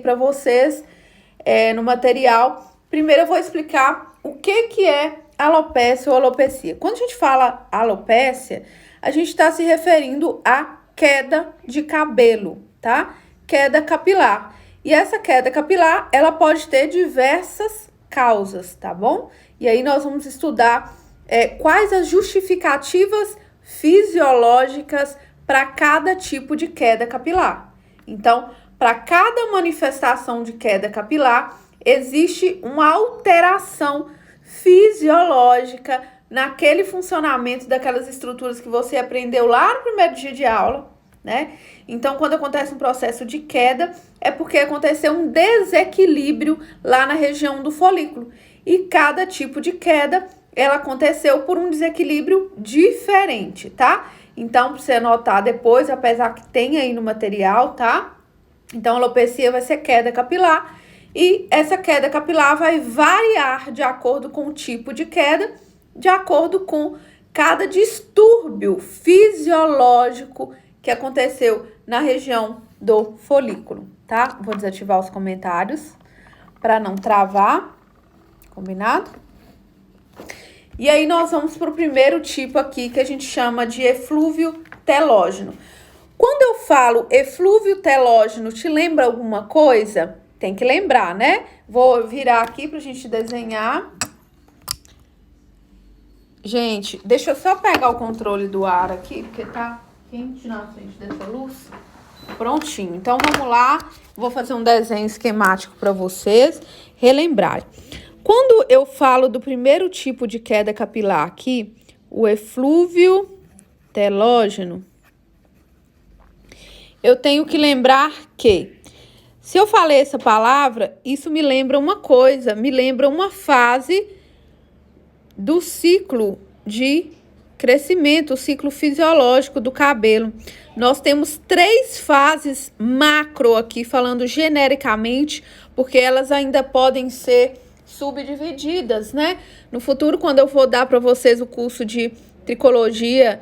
para vocês no material. Primeiro eu vou explicar o que é alopécia ou alopecia. Quando a gente fala alopécia, a gente está se referindo à queda de cabelo, tá? Queda capilar. E essa queda capilar, ela pode ter diversas causas, tá bom? E aí nós vamos estudar quais as justificativas fisiológicas para cada tipo de queda capilar. Então, para cada manifestação de queda capilar, existe uma alteração fisiológica naquele funcionamento daquelas estruturas que você aprendeu lá no primeiro dia de aula, né? Então, quando acontece um processo de queda, é porque aconteceu um desequilíbrio lá na região do folículo. E cada tipo de queda, ela aconteceu por um desequilíbrio diferente, tá? Então, para você anotar depois, apesar que tem aí no material, tá? Então, a alopecia vai ser queda capilar. E essa queda capilar vai variar de acordo com o tipo de queda, de acordo com cada distúrbio fisiológico que aconteceu na região do folículo, tá? Vou desativar os comentários para não travar, combinado? E aí nós vamos para o primeiro tipo aqui, que a gente chama de eflúvio telógeno. Quando eu falo eflúvio telógeno, te lembra alguma coisa? Tem que lembrar, né? Vou virar aqui pra gente desenhar. Gente, deixa eu só pegar o controle do ar aqui, porque tá quente na frente dessa luz. Prontinho. Então, vamos lá. Vou fazer um desenho esquemático para vocês relembrarem. Quando eu falo do primeiro tipo de queda capilar aqui, o eflúvio telógeno, eu tenho que lembrar que, se eu falei essa palavra, isso me lembra uma coisa, me lembra uma fase do ciclo de crescimento, o ciclo fisiológico do cabelo. Nós temos 3 fases macro aqui, falando genericamente, porque elas ainda podem ser subdivididas, né? No futuro, quando eu for dar para vocês o curso de tricologia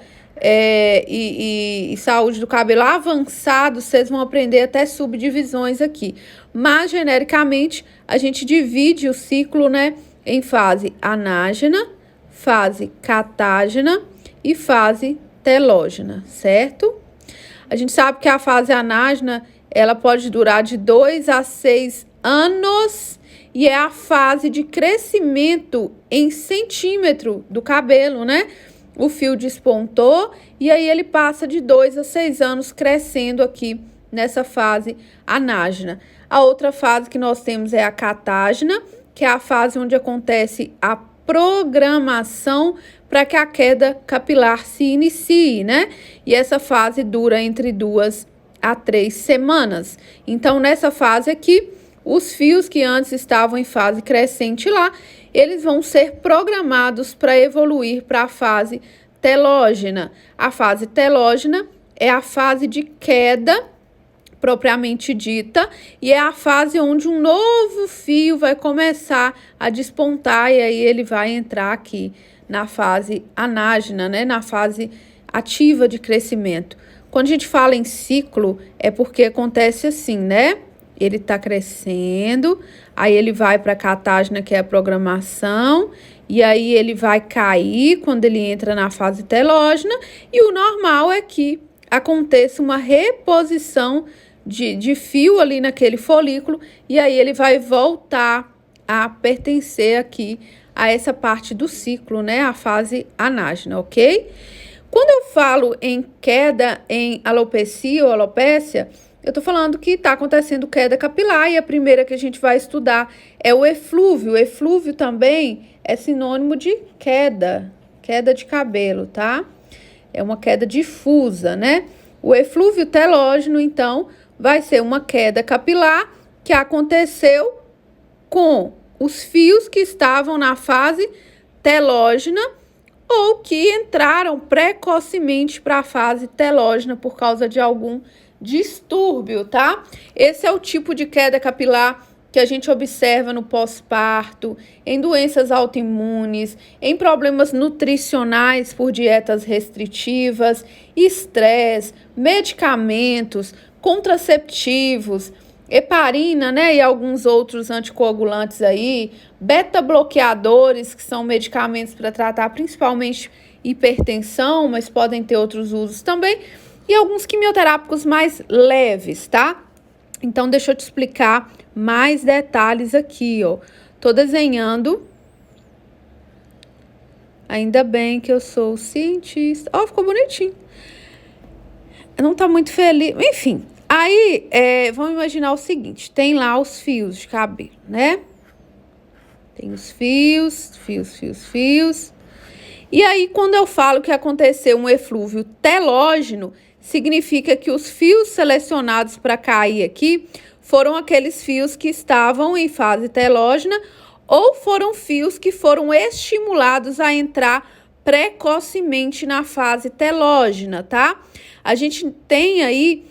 e saúde do cabelo avançado, vocês vão aprender até subdivisões aqui. Mas, genericamente, a gente divide o ciclo, né, em fase anágena, fase catágena e fase telógena, certo? A gente sabe que a fase anágena, ela pode durar de 2 a 6 anos e é a fase de crescimento em centímetro do cabelo, né? O fio despontou e aí ele passa de 2 a 6 anos crescendo aqui nessa fase anágena. A outra fase que nós temos é a catágena, que é a fase onde acontece a programação para que a queda capilar se inicie, né? E essa fase dura entre 2 a 3 semanas. Então, nessa fase aqui, os fios que antes estavam em fase crescente lá, eles vão ser programados para evoluir para a fase telógena. A fase telógena é a fase de queda propriamente dita e é a fase onde um novo fio vai começar a despontar e aí ele vai entrar aqui na fase anágena, né? Na fase ativa de crescimento. Quando a gente fala em ciclo, é porque acontece assim, né? Ele tá crescendo, aí ele vai para a catágena, que é a programação, e aí ele vai cair quando ele entra na fase telógena, e o normal é que aconteça uma reposição de fio ali naquele folículo, e aí ele vai voltar a pertencer aqui a essa parte do ciclo, né? A fase anágena, ok? Quando eu falo em queda em alopecia ou alopécia, eu tô falando que tá acontecendo queda capilar e a primeira que a gente vai estudar é o eflúvio. O eflúvio também é sinônimo de queda de cabelo, tá? É uma queda difusa, né? O eflúvio telógeno, então, vai ser uma queda capilar que aconteceu com os fios que estavam na fase telógena ou que entraram precocemente para a fase telógena por causa de algum distúrbio, tá? Esse é o tipo de queda capilar que a gente observa no pós-parto, em doenças autoimunes, em problemas nutricionais por dietas restritivas, estresse, medicamentos, contraceptivos, heparina, né, e alguns outros anticoagulantes aí, beta-bloqueadores, que são medicamentos para tratar principalmente hipertensão, mas podem ter outros usos também, e alguns quimioterápicos mais leves, tá? Então, deixa eu te explicar mais detalhes aqui, ó. Tô desenhando. Ainda bem que eu sou cientista. Ó, ficou bonitinho. Não tá muito feliz. Enfim, aí, vamos imaginar o seguinte. Tem lá os fios de cabelo, né? Tem os fios. E aí, quando eu falo que aconteceu um eflúvio telógeno, significa que os fios selecionados para cair aqui foram aqueles fios que estavam em fase telógena ou foram fios que foram estimulados a entrar precocemente na fase telógena, tá? A gente tem aí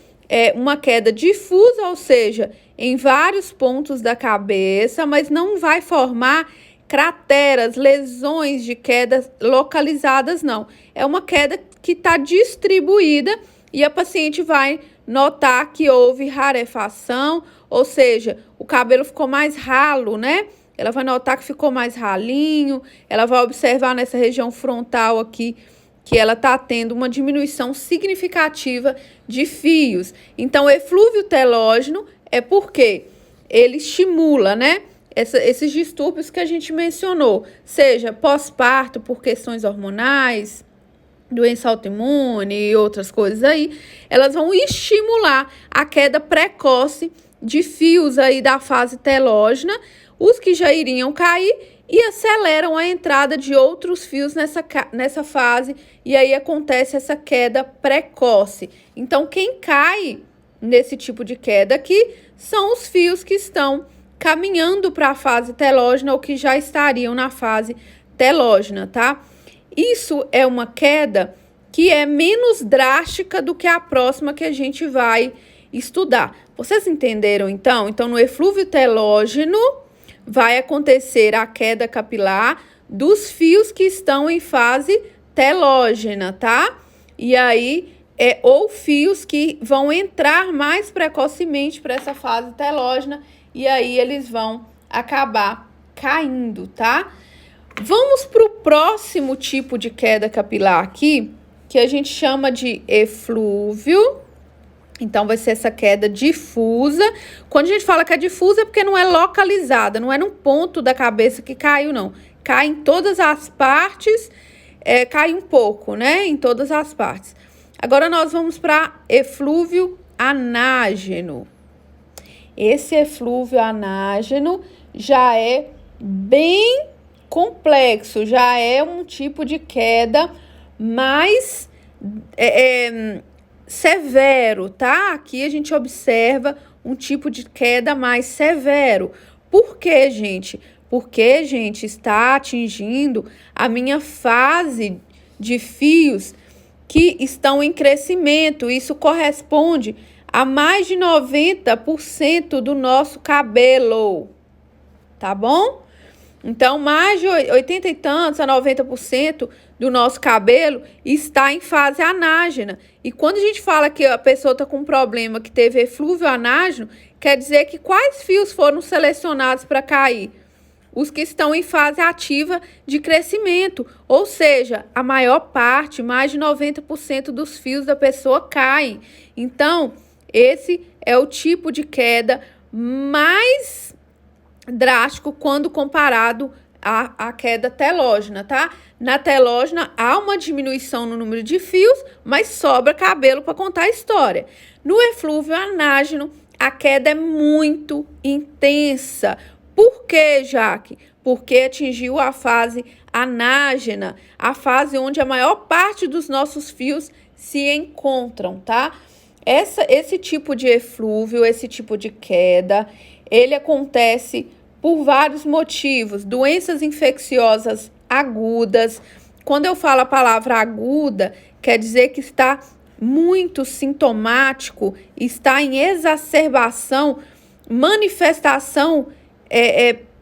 uma queda difusa, ou seja, em vários pontos da cabeça, mas não vai formar crateras, lesões de quedas localizadas, não. É uma queda que está distribuída e a paciente vai notar que houve rarefação, ou seja, o cabelo ficou mais ralo, né? Ela vai notar que ficou mais ralinho, ela vai observar nessa região frontal aqui que ela está tendo uma diminuição significativa de fios. Então, eflúvio telógeno é porque ele estimula, né? Esses distúrbios que a gente mencionou, seja pós-parto por questões hormonais, doença autoimune e outras coisas aí, elas vão estimular a queda precoce de fios aí da fase telógena, os que já iriam cair, e aceleram a entrada de outros fios nessa fase, e aí acontece essa queda precoce. Então, quem cai nesse tipo de queda aqui são os fios que estão caminhando para a fase telógena ou que já estariam na fase telógena, tá? Isso é uma queda que é menos drástica do que a próxima que a gente vai estudar. Vocês entenderam, então? Então, no eflúvio telógeno, vai acontecer a queda capilar dos fios que estão em fase telógena, tá? E aí, ou fios que vão entrar mais precocemente para essa fase telógena, e aí eles vão acabar caindo, tá? Vamos para o próximo tipo de queda capilar aqui, que a gente chama de eflúvio. Então, vai ser essa queda difusa. Quando a gente fala que é difusa, é porque não é localizada, não é num ponto da cabeça que caiu, não. Cai em todas as partes, cai um pouco, né? Em todas as partes. Agora, nós vamos para eflúvio anágeno. Esse eflúvio anágeno já é bem complexo, já é um tipo de queda mais severo, tá? Aqui a gente observa um tipo de queda mais severo. Por quê, gente? Porque, gente, está atingindo a minha fase de fios que estão em crescimento. Isso corresponde a mais de 90% do nosso cabelo, tá bom? Então, mais de 80 e tantos a 90% do nosso cabelo está em fase anágena. E quando a gente fala que a pessoa está com um problema que teve eflúvio anágeno, quer dizer que quais fios foram selecionados para cair? Os que estão em fase ativa de crescimento. Ou seja, a maior parte, mais de 90% dos fios da pessoa caem. Então, esse é o tipo de queda mais drástico quando comparado à queda telógena, tá? Na telógena há uma diminuição no número de fios, mas sobra cabelo para contar a história. No eflúvio anágeno, a queda é muito intensa. Por quê, Jaque? Porque atingiu a fase anágena, a fase onde a maior parte dos nossos fios se encontram, tá? Esse tipo de eflúvio, esse tipo de queda, ele acontece por vários motivos. Doenças infecciosas agudas. Quando eu falo a palavra aguda, quer dizer que está muito sintomático, está em exacerbação, manifestação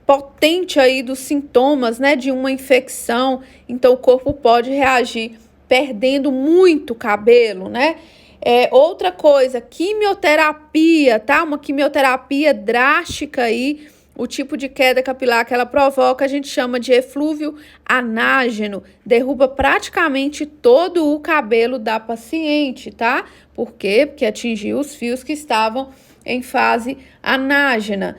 potente aí dos sintomas, né, de uma infecção. Então, o corpo pode reagir perdendo muito cabelo, né? Outra coisa, quimioterapia, tá? Uma quimioterapia drástica aí, o tipo de queda capilar que ela provoca, a gente chama de eflúvio anágeno. Derruba praticamente todo o cabelo da paciente, tá? Por quê? Porque atingiu os fios que estavam em fase anágena.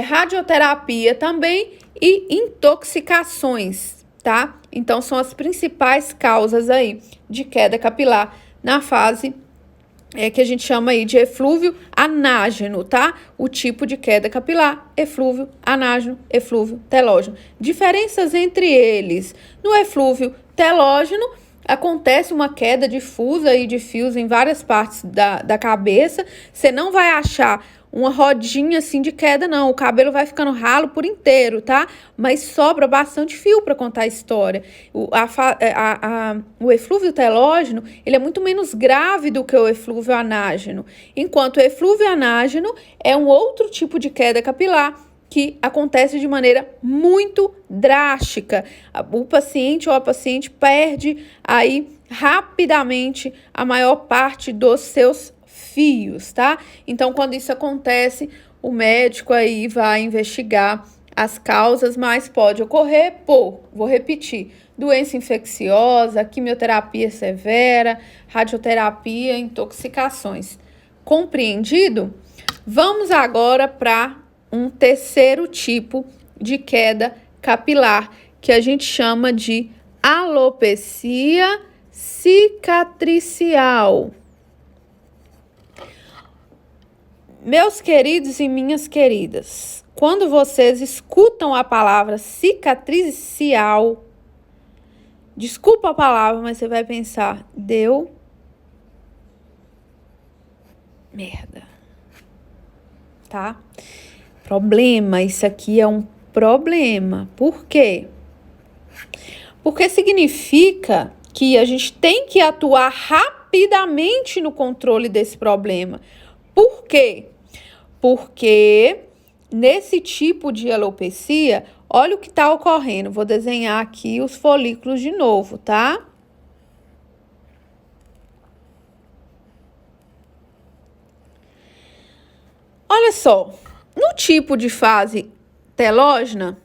Radioterapia também e intoxicações, tá? Então, são as principais causas aí de queda capilar na fase que a gente chama aí de eflúvio anágeno, tá? O tipo de queda capilar, eflúvio anágeno, eflúvio telógeno. Diferenças entre eles. No eflúvio telógeno, acontece uma queda difusa aí de fios em várias partes da cabeça. Você não vai achar uma rodinha assim de queda, não. O cabelo vai ficando ralo por inteiro, tá? Mas sobra bastante fio para contar a história. O eflúvio telógeno, ele é muito menos grave do que o eflúvio anágeno. Enquanto o eflúvio anágeno é um outro tipo de queda capilar que acontece de maneira muito drástica. O paciente ou a paciente perde aí rapidamente a maior parte dos seus fios, tá? Então, quando isso acontece, o médico aí vai investigar as causas, mas pode ocorrer vou repetir, doença infecciosa, quimioterapia severa, radioterapia, intoxicações. Compreendido? Vamos agora para um terceiro tipo de queda capilar, que a gente chama de alopecia cicatricial. Meus queridos e minhas queridas, quando vocês escutam a palavra cicatricial, desculpa a palavra, mas você vai pensar, deu merda, tá? Problema, isso aqui é um problema. Por quê? Porque significa que a gente tem que atuar rapidamente no controle desse problema. Por quê? Porque nesse tipo de alopecia, olha o que está ocorrendo. Vou desenhar aqui os folículos de novo, tá? Olha só, no tipo de fase telógena,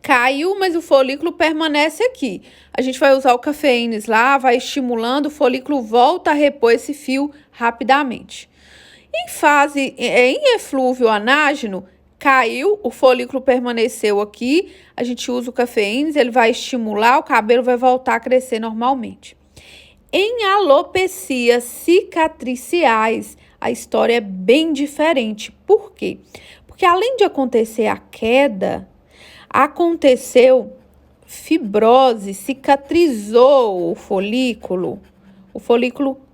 caiu, mas o folículo permanece aqui. A gente vai usar o cafeínas lá, vai estimulando, o folículo volta a repor esse fio rapidamente. Em eflúvio anágeno, caiu, o folículo permaneceu aqui, a gente usa o cafeínas, ele vai estimular, o cabelo vai voltar a crescer normalmente. Em alopecias cicatriciais, a história é bem diferente. Por quê? Porque além de acontecer a queda, aconteceu fibrose, cicatrizou o folículo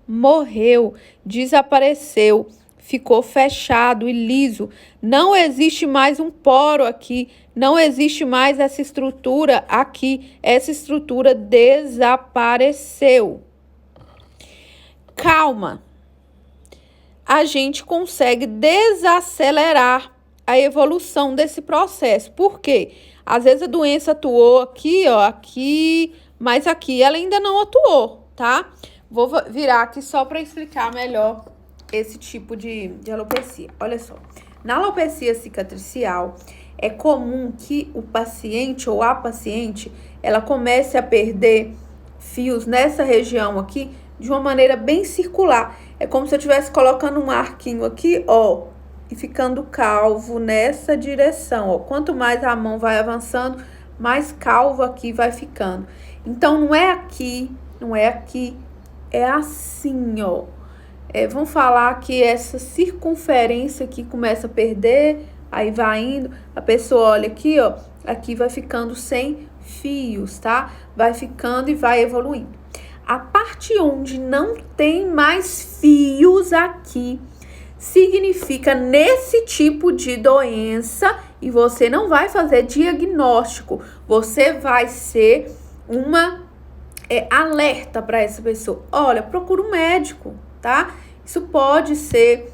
morreu, desapareceu, ficou fechado e liso. Não existe mais um poro aqui, não existe mais essa estrutura aqui, essa estrutura desapareceu. Calma, a gente consegue desacelerar a evolução desse processo. Por quê? Às vezes a doença atuou aqui, ó, aqui, mas aqui ela ainda não atuou, tá? Vou virar aqui só para explicar melhor esse tipo de alopecia. Olha só, na alopecia cicatricial, é comum que o paciente ou a paciente, ela comece a perder fios nessa região aqui de uma maneira bem circular. É como se eu estivesse colocando um arquinho aqui, ó, e ficando calvo nessa direção, ó. Quanto mais a mão vai avançando, mais calvo aqui vai ficando. Então, não é aqui, é assim, ó. Vamos falar que essa circunferência aqui começa a perder, aí vai indo, a pessoa olha aqui, ó, aqui vai ficando sem fios, tá? Vai ficando e vai evoluindo. A parte onde não tem mais fios aqui, significa nesse tipo de doença, e você não vai fazer diagnóstico, você vai ser uma alerta para essa pessoa. Olha, procura um médico, tá? Isso pode ser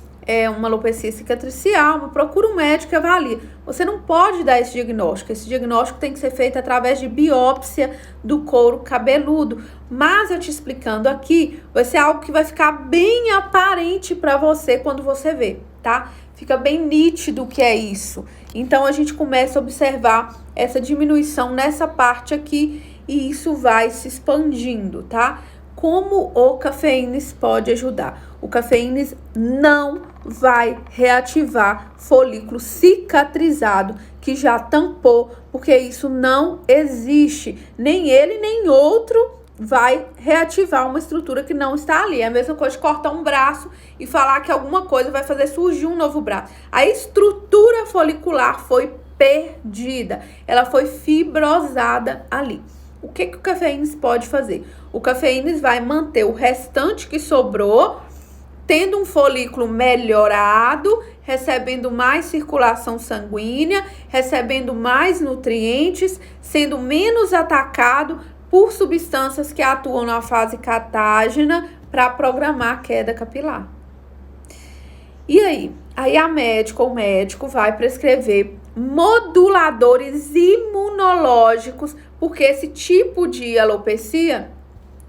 uma alopecia cicatricial, procura um médico e avalia. Você não pode dar esse diagnóstico tem que ser feito através de biópsia do couro cabeludo, mas eu te explicando aqui, vai ser algo que vai ficar bem aparente para você quando você vê, tá? Fica bem nítido o que é isso. Então, a gente começa a observar essa diminuição nessa parte aqui e isso vai se expandindo, tá? Como o cafeínas pode ajudar? O cafeínas não vai reativar folículo cicatrizado que já tampou, porque isso não existe. Nem ele, nem outro vai reativar uma estrutura que não está ali. É a mesma coisa de cortar um braço e falar que alguma coisa vai fazer surgir um novo braço. A estrutura folicular foi perdida, ela foi fibrosada ali. O que o cafeínas pode fazer? O cafeínas vai manter o restante que sobrou, tendo um folículo melhorado, recebendo mais circulação sanguínea, recebendo mais nutrientes, sendo menos atacado por substâncias que atuam na fase catágena para programar a queda capilar. E aí? Aí a médica ou o médico vai prescrever moduladores imunológicos, porque esse tipo de alopecia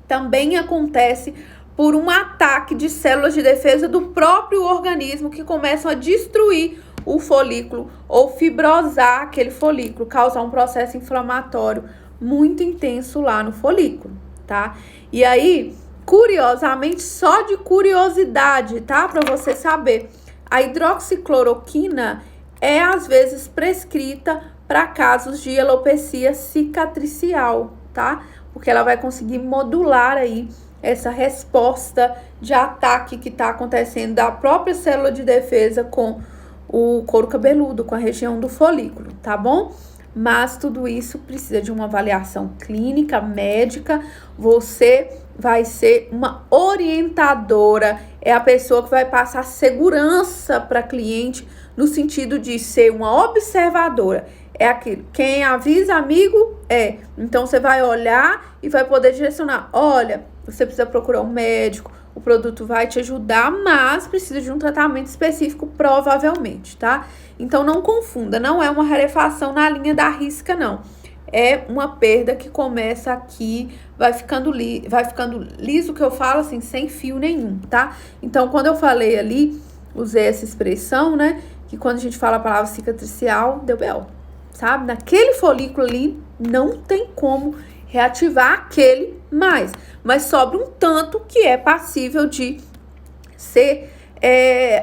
também acontece por um ataque de células de defesa do próprio organismo que começam a destruir o folículo ou fibrosar aquele folículo, causar um processo inflamatório muito intenso lá no folículo, tá? E aí, curiosamente, só de curiosidade, tá? Para você saber, a hidroxicloroquina é às vezes prescrita para casos de alopecia cicatricial, tá? Porque ela vai conseguir modular aí essa resposta de ataque que está acontecendo da própria célula de defesa com o couro cabeludo, com a região do folículo, tá bom? Mas tudo isso precisa de uma avaliação clínica, médica. Você vai ser uma orientadora, é a pessoa que vai passar segurança para a cliente, no sentido de ser uma observadora. É aquilo, quem avisa amigo é. Então, você vai olhar e vai poder direcionar. Olha, você precisa procurar um médico, o produto vai te ajudar, mas precisa de um tratamento específico, provavelmente, tá? Então, não confunda, não é uma rarefação na linha da risca, não. É uma perda que começa aqui, vai ficando liso, que eu falo assim, sem fio nenhum, tá? Então, quando eu falei ali, usei essa expressão, né? Que quando a gente fala a palavra cicatricial, deu B.O., sabe? Naquele folículo ali, não tem como reativar aquele mais. Mas sobra um tanto que é passível de ser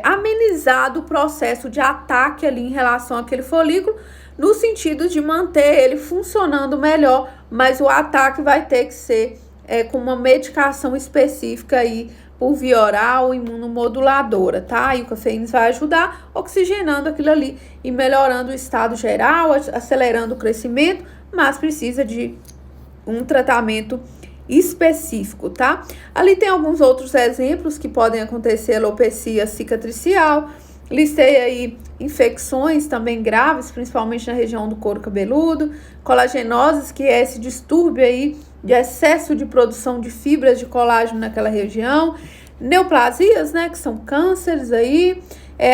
amenizado o processo de ataque ali em relação àquele folículo, no sentido de manter ele funcionando melhor, mas o ataque vai ter que ser com uma medicação específica aí, por via oral, imunomoduladora, tá? E o cafeína vai ajudar oxigenando aquilo ali e melhorando o estado geral, acelerando o crescimento, mas precisa de um tratamento específico, tá? Ali tem alguns outros exemplos que podem acontecer, alopecia cicatricial. Listei aí infecções também graves, principalmente na região do couro cabeludo, colagenoses, que é esse distúrbio aí de excesso de produção de fibras de colágeno naquela região, neoplasias, né, que são cânceres aí,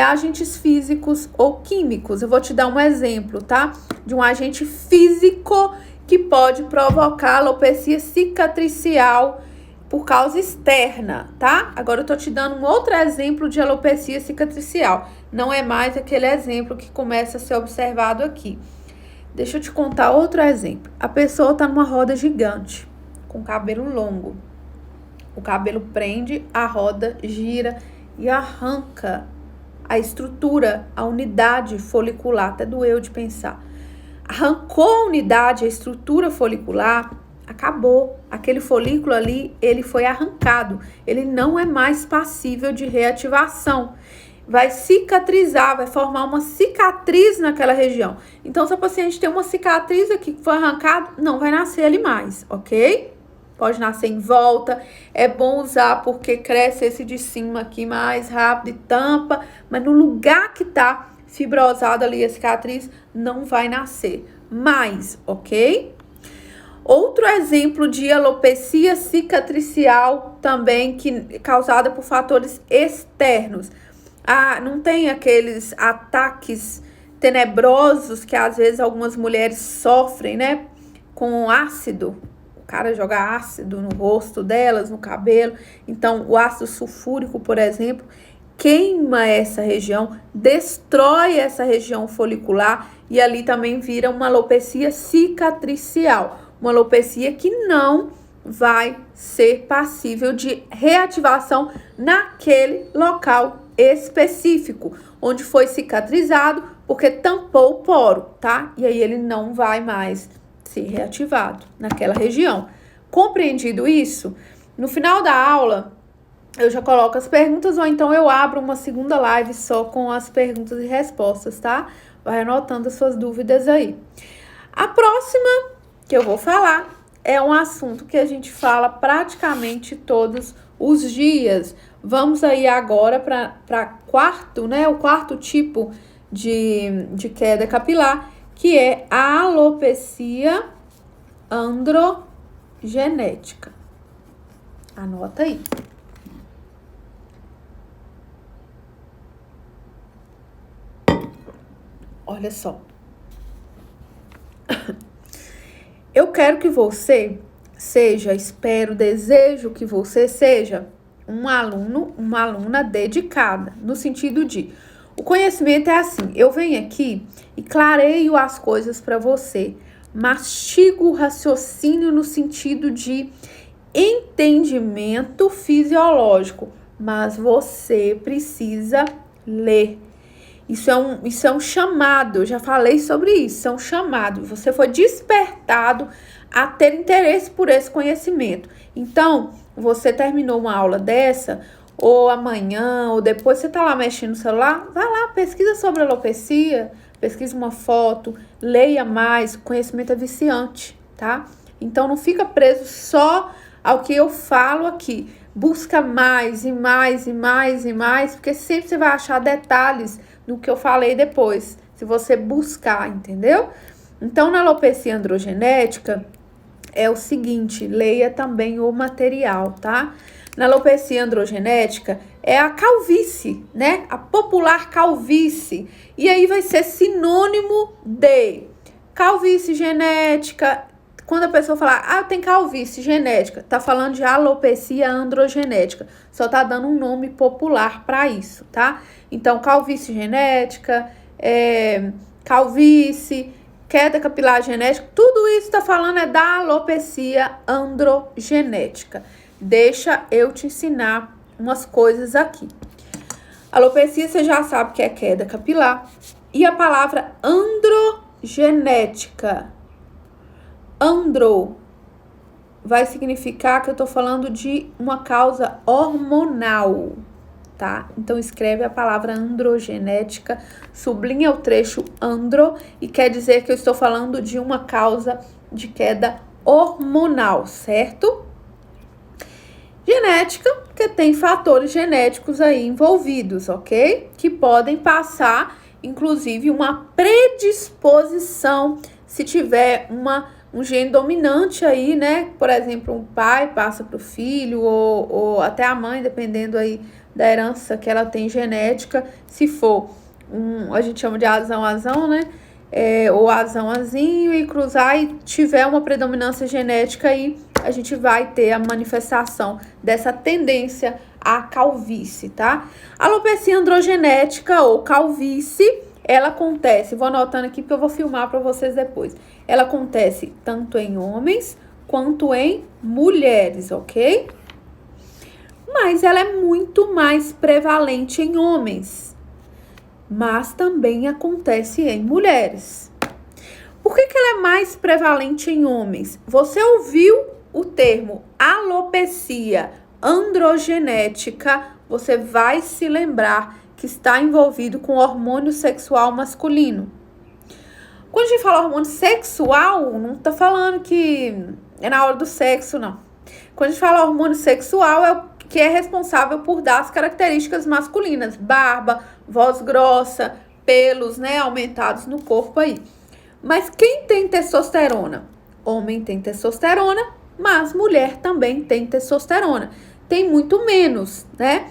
agentes físicos ou químicos. Eu vou te dar um exemplo, tá? De um agente físico que pode provocar alopecia cicatricial por causa externa, tá? Agora eu tô te dando um outro exemplo de alopecia cicatricial. Não é mais aquele exemplo que começa a ser observado aqui. Deixa eu te contar outro exemplo. A pessoa tá numa roda gigante, com cabelo longo. O cabelo prende, a roda gira e arranca a estrutura, a unidade folicular. Até doeu de pensar. Arrancou a unidade, a estrutura folicular, acabou. Aquele folículo ali, ele foi arrancado. Ele não é mais passível de reativação. Vai cicatrizar, vai formar uma cicatriz naquela região. Então, se a paciente tem uma cicatriz aqui que foi arrancada, não vai nascer ali mais, ok? Pode nascer em volta. É bom usar porque cresce esse de cima aqui mais rápido e tampa. Mas no lugar que tá fibrosado ali a cicatriz, não vai nascer mais, ok? Outro exemplo de alopecia cicatricial também causada por fatores externos. não tem aqueles ataques tenebrosos que às vezes algumas mulheres sofrem, né? Com ácido. O cara joga ácido no rosto delas, no cabelo. Então, o ácido sulfúrico, por exemplo, queima essa região, destrói essa região folicular e ali também vira uma alopecia cicatricial. Uma alopecia que não vai ser passível de reativação naquele local específico, onde foi cicatrizado, porque tampou o poro, tá? E aí ele não vai mais ser reativado naquela região. Compreendido isso? No final da aula, eu já coloco as perguntas, ou então eu abro uma segunda live só com as perguntas e respostas, tá? Vai anotando as suas dúvidas aí. A próxima que eu vou falar é um assunto que a gente fala praticamente todos os dias. Vamos aí agora para quarto, né? O quarto tipo de queda capilar, que é a alopecia androgenética. Anota aí. Olha só. Eu quero que você seja, desejo que você seja um aluno, uma aluna dedicada, no sentido de, o conhecimento é assim, eu venho aqui e clareio as coisas para você, mastigo o raciocínio no sentido de entendimento fisiológico, mas você precisa ler. Isso é um chamado, eu já falei sobre isso, é um chamado. Você foi despertado a ter interesse por esse conhecimento. Então, você terminou uma aula dessa, ou amanhã, ou depois você tá lá mexendo no celular, vai lá, pesquisa sobre alopecia, pesquisa uma foto, leia mais, o conhecimento é viciante, tá? Então, não fica preso só ao que eu falo aqui. Busca mais e mais e mais e mais, porque sempre você vai achar detalhes do que eu falei depois, se você buscar, entendeu? Então, na alopecia androgenética, é o seguinte, leia também o material, tá? Na alopecia androgenética, é a calvície, né? A popular calvície. E aí vai ser sinônimo de calvície genética. Quando a pessoa falar, tem calvície genética, tá falando de alopecia androgenética. Só tá dando um nome popular para isso, tá? Então, calvície genética, calvície, queda capilar genética, tudo isso tá falando é da alopecia androgenética. Deixa eu te ensinar umas coisas aqui. Alopecia, você já sabe que é queda capilar. E a palavra androgenética. Andro vai significar que eu tô falando de uma causa hormonal, tá? Então, escreve a palavra androgenética, sublinha o trecho andro e quer dizer que eu estou falando de uma causa de queda hormonal, certo? Genética, porque tem fatores genéticos aí envolvidos, ok? Que podem passar, inclusive, uma predisposição se tiver um gene dominante aí, né? Por exemplo, um pai passa para o filho ou até a mãe, dependendo aí da herança que ela tem genética. Se for a gente chama de azão, né? Ou azão-azinho e cruzar e tiver uma predominância genética aí, a gente vai ter a manifestação dessa tendência à calvície, tá? Alopecia androgenética ou calvície, ela acontece, vou anotando aqui porque eu vou filmar para vocês depois. Ela acontece tanto em homens quanto em mulheres, ok? Mas ela é muito mais prevalente em homens, mas também acontece em mulheres. Por que ela é mais prevalente em homens? Você ouviu o termo alopecia androgenética, você vai se lembrar que está envolvido com hormônio sexual masculino. Quando a gente fala hormônio sexual, não tá falando que é na hora do sexo, não. Quando a gente fala hormônio sexual, é o que é responsável por dar as características masculinas, barba, voz grossa, pelos, né, aumentados no corpo aí. Mas quem tem testosterona? Homem tem testosterona, mas mulher também tem testosterona. Tem muito menos, né?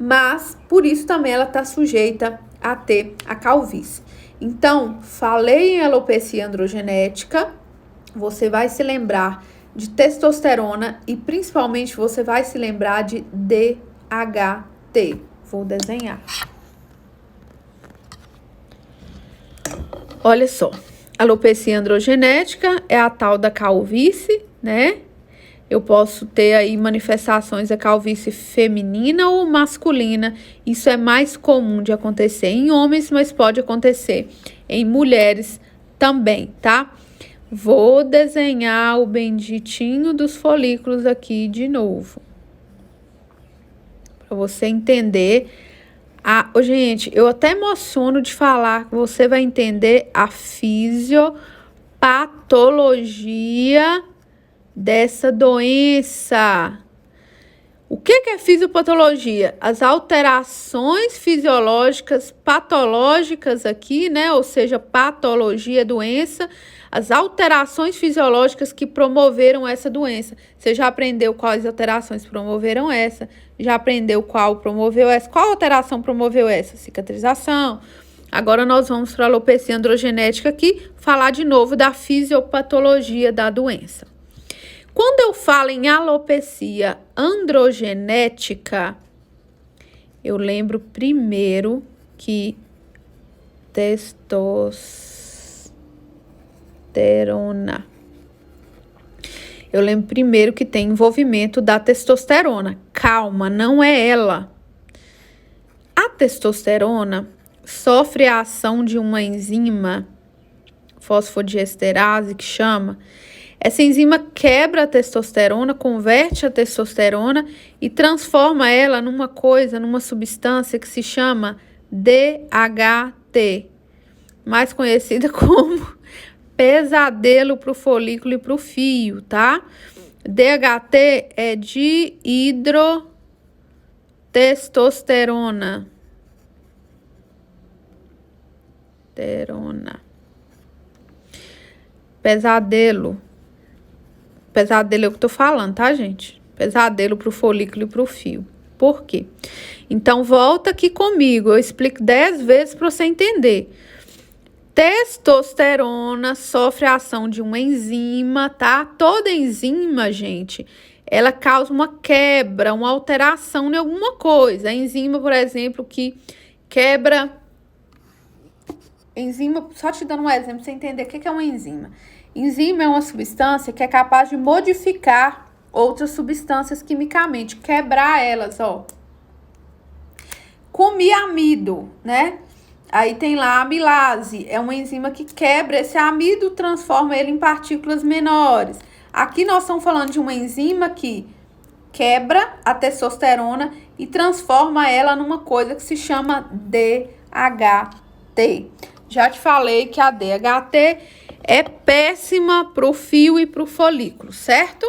mas por isso também ela está sujeita a ter a calvície. Então, falei em alopecia androgenética, você vai se lembrar de testosterona e principalmente você vai se lembrar de DHT. Vou desenhar. Olha só, alopecia androgenética é a tal da calvície, né? Eu posso ter aí manifestações da calvície feminina ou masculina. Isso é mais comum de acontecer em homens, mas pode acontecer em mulheres também, tá? Vou desenhar o benditinho dos folículos aqui de novo. Para você entender. Gente, eu até emociono de falar que você vai entender a fisiopatologia dessa doença. O que é fisiopatologia? As alterações fisiológicas patológicas aqui, né? Ou seja, patologia, doença, as alterações fisiológicas que promoveram essa doença. Você já aprendeu quais alterações promoveram essa? Já aprendeu qual promoveu essa? Qual alteração promoveu essa? Cicatrização. Agora nós vamos para a alopecia androgenética aqui, falar de novo da fisiopatologia da doença. Quando eu falo em alopecia androgenética, eu lembro primeiro que testosterona. Eu lembro primeiro que tem envolvimento da testosterona. Calma, não é ela. A testosterona sofre a ação de uma enzima, fosfodiesterase, que chama. Essa enzima quebra a testosterona, converte a testosterona e transforma ela numa substância que se chama DHT, mais conhecida como pesadelo para o folículo e para o fio, tá? DHT é dihidrotestosterona. Pesadelo. Pesadelo é o que eu tô falando, tá, gente? Pesadelo pro folículo e pro fio. Por quê? Então, volta aqui comigo. Eu explico 10 vezes para você entender. Testosterona sofre a ação de uma enzima, tá? Toda enzima, gente, ela causa uma quebra, uma alteração em alguma coisa. A enzima, por exemplo, que quebra... Enzima, só te dando um exemplo pra você entender o que é uma enzima. Enzima é uma substância que é capaz de modificar outras substâncias quimicamente, quebrar elas, ó. Comi amido, né? Aí tem lá a amilase, é uma enzima que quebra esse amido, transforma ele em partículas menores. Aqui nós estamos falando de uma enzima que quebra a testosterona e transforma ela numa coisa que se chama DHT. Já te falei que a DHT é péssima para o fio e para o folículo, certo?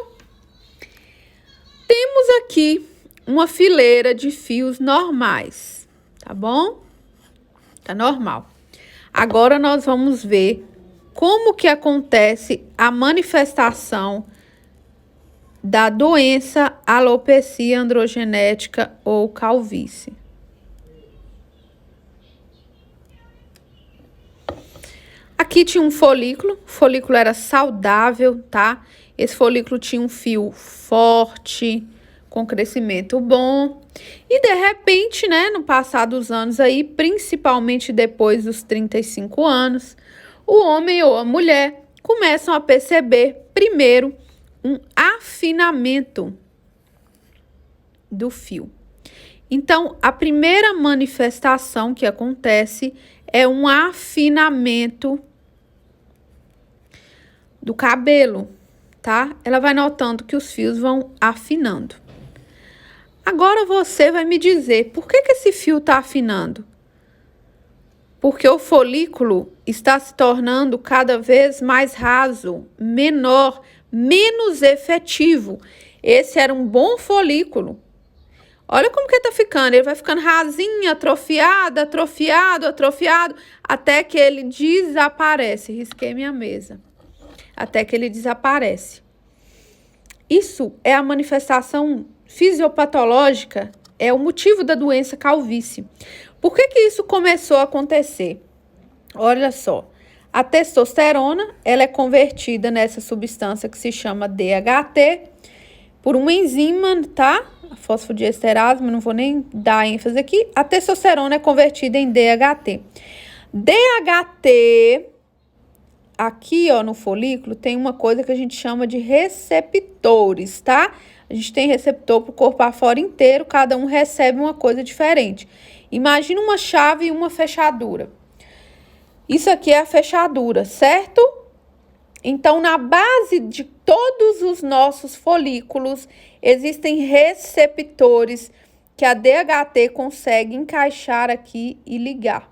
Temos aqui uma fileira de fios normais, tá bom? Tá normal. Agora nós vamos ver como que acontece a manifestação da doença alopecia androgenética ou calvície. Aqui tinha um folículo, o folículo era saudável, tá? Esse folículo tinha um fio forte, com crescimento bom. E de repente, né, no passar dos anos aí, principalmente depois dos 35 anos, o homem ou a mulher começam a perceber, primeiro, um afinamento do fio. Então, a primeira manifestação que acontece é um afinamento do cabelo, tá? Ela vai notando que os fios vão afinando. Agora você vai me dizer, por que esse fio está afinando? Porque o folículo está se tornando cada vez mais raso, menor, menos efetivo. Esse era um bom folículo. Olha como que ele tá ficando. Ele vai ficando rasinho, atrofiado, até que ele desaparece. Risquei minha mesa. Até que ele desaparece. Isso é a manifestação fisiopatológica é o motivo da doença calvície. Por que isso começou a acontecer? Olha só, a testosterona, ela é convertida nessa substância que se chama DHT por uma enzima, tá? A fosfodiesterase, mas não vou nem dar ênfase aqui. A testosterona é convertida em DHT. DHT, aqui, ó, no folículo, tem uma coisa que a gente chama de receptores, tá? A gente tem receptor pro corpo afora inteiro, cada um recebe uma coisa diferente. Imagina uma chave e uma fechadura. Isso aqui é a fechadura, certo? Então, na base de todos os nossos folículos, existem receptores que a DHT consegue encaixar aqui e ligar.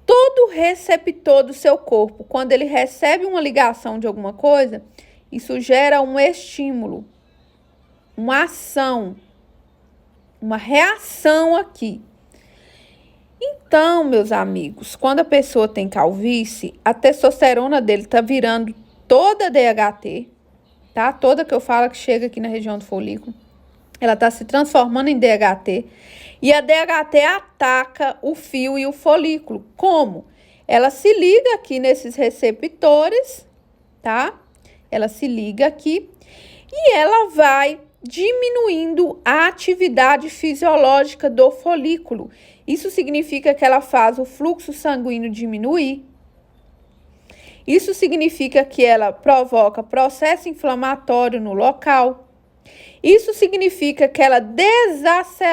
Todo receptor do seu corpo, quando ele recebe uma ligação de alguma coisa, isso gera um estímulo, uma ação, uma reação aqui. Então, meus amigos, quando a pessoa tem calvície, a testosterona dele tá virando toda DHT, tá? Toda que eu falo que chega aqui na região do folículo, ela tá se transformando em DHT. E a DHT ataca o fio e o folículo. Como? Ela se liga aqui nesses receptores, tá? Ela se liga aqui e ela vai diminuindo a atividade fisiológica do folículo. Isso significa que ela faz o fluxo sanguíneo diminuir. Isso significa que ela provoca processo inflamatório no local. Isso significa que ela desacelera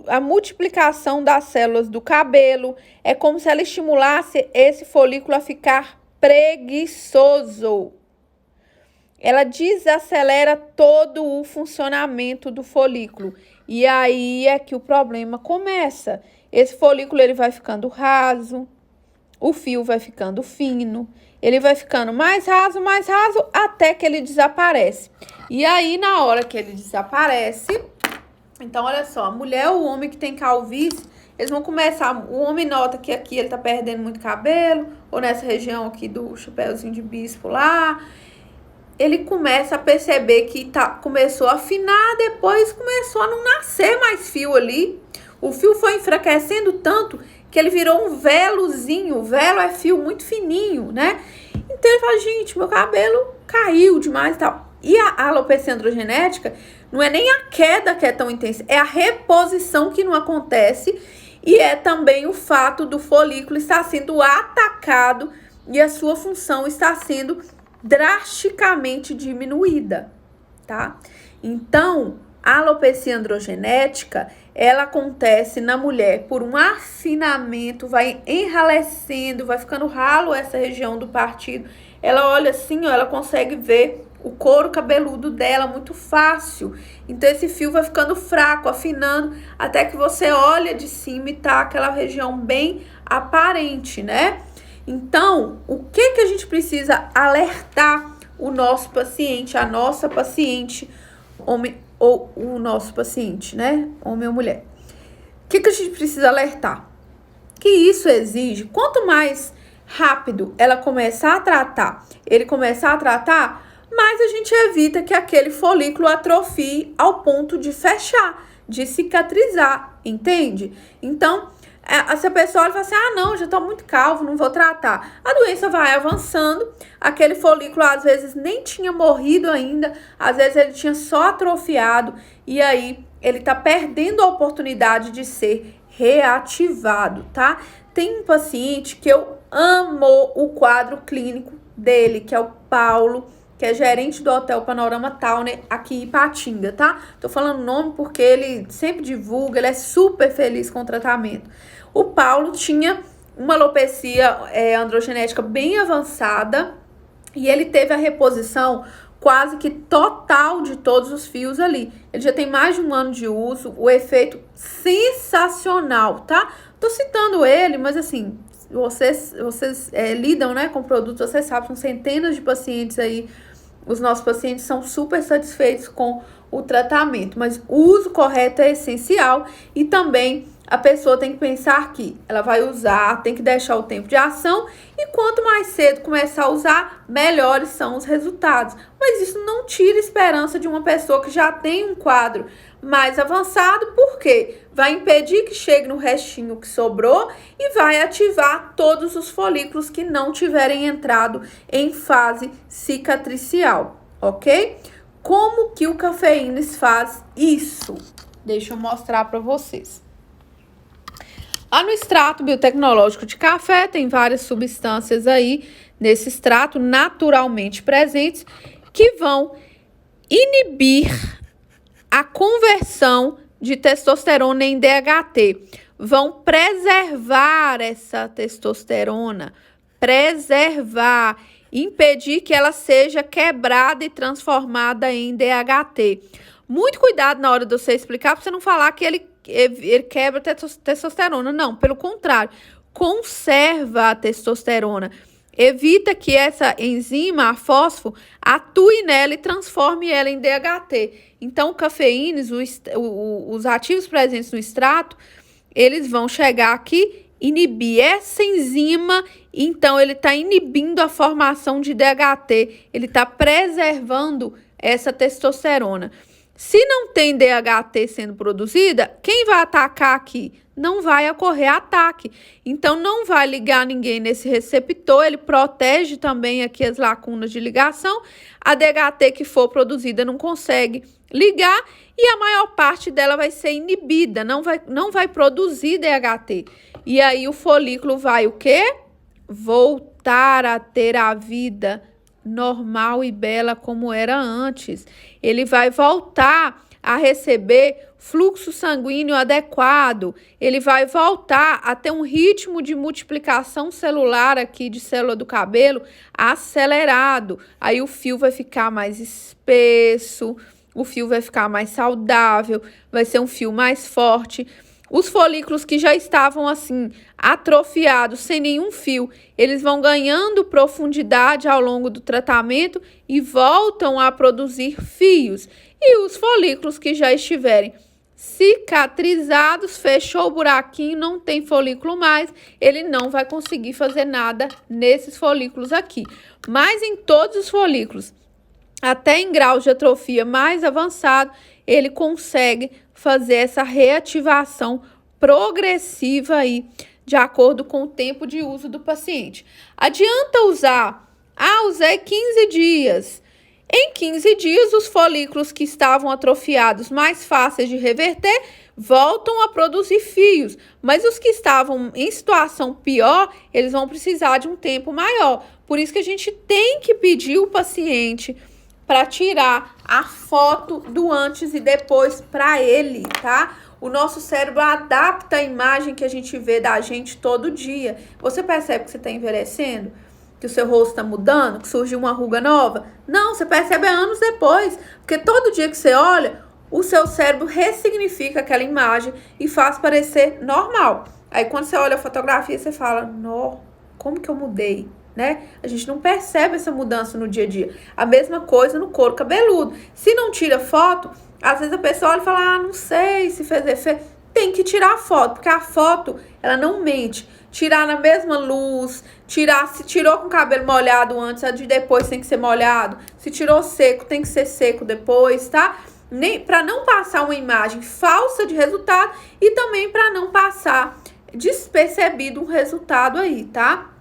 a multiplicação das células do cabelo. É como se ela estimulasse esse folículo a ficar preguiçoso. Ela desacelera todo o funcionamento do folículo. E aí é que o problema começa. Esse folículo ele vai ficando raso, o fio vai ficando fino, ele vai ficando mais raso, até que ele desaparece. E aí, na hora que ele desaparece, então, olha só, a mulher ou o homem que tem calvície, eles vão começar, o homem nota que aqui ele tá perdendo muito cabelo, ou nessa região aqui do chapéuzinho de bispo lá, ele começa a perceber que começou a afinar, depois começou a não nascer mais fio ali. O fio foi enfraquecendo tanto que ele virou um velozinho. O velo é fio muito fininho, né? Então ele fala, gente, meu cabelo caiu demais e tal. E a alopecia androgenética não é nem a queda que é tão intensa, é a reposição que não acontece e é também o fato do folículo estar sendo atacado e a sua função está sendo drasticamente diminuída, tá? Então, a alopecia androgenética, ela acontece na mulher por um afinamento, vai enralecendo, vai ficando ralo essa região do partido. Ela olha assim, ó, ela consegue ver o couro cabeludo dela muito fácil. Então, esse fio vai ficando fraco, afinando, até que você olha de cima e tá aquela região bem aparente, né? Então, o que a gente precisa alertar o nosso paciente, a nossa paciente, homem ou o nosso paciente, né? Homem ou mulher. O que a gente precisa alertar? Que isso exige, quanto mais rápido ela começar a tratar, ele começar a tratar, mais a gente evita que aquele folículo atrofie ao ponto de fechar, de cicatrizar, entende? Então, se a pessoa fala assim, não, já tô muito calvo, não vou tratar. A doença vai avançando, aquele folículo às vezes nem tinha morrido ainda, às vezes ele tinha só atrofiado, e aí ele tá perdendo a oportunidade de ser reativado, tá? Tem um paciente que eu amo o quadro clínico dele, que é o Paulo, que é gerente do Hotel Panorama Towner aqui em Ipatinga, tá? Tô falando o nome porque ele sempre divulga, ele é super feliz com o tratamento. O Paulo tinha uma alopecia androgenética bem avançada e ele teve a reposição quase que total de todos os fios ali. Ele já tem mais de 1 ano de uso, o efeito sensacional, tá? Tô citando ele, mas assim, vocês lidam, né, com produtos, vocês sabem, são centenas de pacientes aí. Os nossos pacientes são super satisfeitos com o tratamento, mas o uso correto é essencial e também a pessoa tem que pensar que ela vai usar, tem que deixar o tempo de ação e quanto mais cedo começar a usar, melhores são os resultados. mas isso não tira esperança de uma pessoa que já tem um quadro mais avançado, porque vai impedir que chegue no restinho que sobrou e vai ativar todos os folículos que não tiverem entrado em fase cicatricial, ok? Como que o cafeínas faz isso? Deixa eu mostrar para vocês. Lá no extrato biotecnológico de café, tem várias substâncias aí nesse extrato naturalmente presentes que vão inibir a conversão de testosterona em DHT. Vão preservar essa testosterona, impedir que ela seja quebrada e transformada em DHT. Muito cuidado na hora de você explicar, para você não falar que ele quebra testosterona. Não, pelo contrário, conserva a testosterona. Evita que essa enzima, a fosfo, atue nela e transforme ela em DHT. Então, o cafeínas, os ativos presentes no extrato, eles vão chegar aqui, inibir essa enzima, então ele está inibindo a formação de DHT, ele está preservando essa testosterona. Se não tem DHT sendo produzida, quem vai atacar aqui? Não vai ocorrer ataque. Então, não vai ligar ninguém nesse receptor, ele protege também aqui as lacunas de ligação. A DHT que for produzida não consegue ligar e a maior parte dela vai ser inibida, não vai produzir DHT. E aí, o folículo vai o quê? Voltar a ter a vida normal e bela como era antes. Ele vai voltar a receber fluxo sanguíneo adequado, ele vai voltar a ter um ritmo de multiplicação celular aqui de célula do cabelo acelerado. Aí o fio vai ficar mais espesso, o fio vai ficar mais saudável, vai ser um fio mais forte. Os folículos que já estavam assim atrofiados, sem nenhum fio, eles vão ganhando profundidade ao longo do tratamento e voltam a produzir fios. E os folículos que já estiverem cicatrizados, fechou o buraquinho, não tem folículo mais, ele não vai conseguir fazer nada nesses folículos aqui. Mas em todos os folículos, até em graus de atrofia mais avançado, ele consegue fazer essa reativação progressiva aí, de acordo com o tempo de uso do paciente. Adianta usar? Usei 15 dias. Em 15 dias, os folículos que estavam atrofiados, mais fáceis de reverter, voltam a produzir fios. Mas os que estavam em situação pior, eles vão precisar de um tempo maior. Por isso que a gente tem que pedir o paciente para tirar a foto do antes e depois para ele, tá? O nosso cérebro adapta a imagem que a gente vê da gente todo dia. Você percebe que você está envelhecendo? Que o seu rosto está mudando? Que surgiu uma ruga nova? Não, você percebe anos depois. Porque todo dia que você olha, o seu cérebro ressignifica aquela imagem e faz parecer normal. Aí quando você olha a fotografia, você fala, nó, como que eu mudei? Né? A gente não percebe essa mudança no dia a dia. A mesma coisa no couro cabeludo. Se não tira foto, às vezes a pessoa olha e fala, não sei se fez efeito. Tem que tirar a foto, porque a foto, ela não mente. Tirar na mesma luz, se tirou com o cabelo molhado antes, a de depois tem que ser molhado. Se tirou seco, tem que ser seco depois, tá? Para não passar uma imagem falsa de resultado e também para não passar despercebido um resultado aí, tá?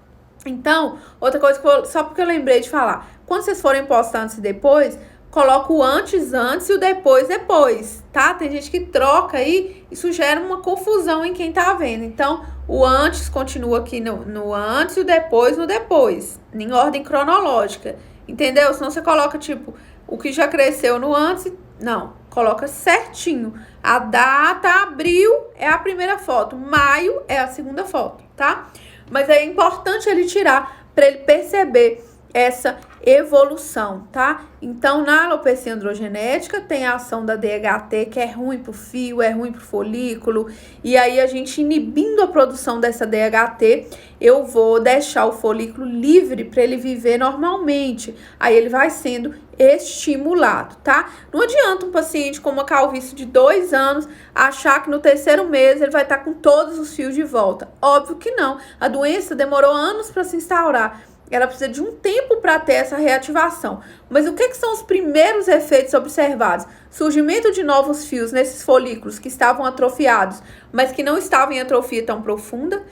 Então, outra coisa só porque eu lembrei de falar, quando vocês forem postar antes e depois, coloca o antes e o depois, tá? Tem gente que troca aí, isso gera uma confusão em quem tá vendo. Então, o antes continua aqui no antes e o depois no depois, em ordem cronológica, entendeu? Senão você coloca, tipo, o que já cresceu no antes, não, coloca certinho. A data, abril é a primeira foto, maio é a segunda foto, tá? Mas é importante ele tirar para ele perceber essa evolução, tá? Então, na alopecia androgenética, tem a ação da DHT, que é ruim pro fio, é ruim pro folículo, e aí a gente inibindo a produção dessa DHT, eu vou deixar o folículo livre para ele viver normalmente. Aí ele vai sendo estimulado, tá? Não adianta um paciente com uma calvície de 2 anos achar que no 3º mês ele vai estar com todos os fios de volta. Óbvio que não. A doença demorou anos para se instaurar. ela precisa de um tempo para ter essa reativação. Mas o que são os primeiros efeitos observados? Surgimento de novos fios nesses folículos que estavam atrofiados, mas que não estavam em atrofia tão profunda.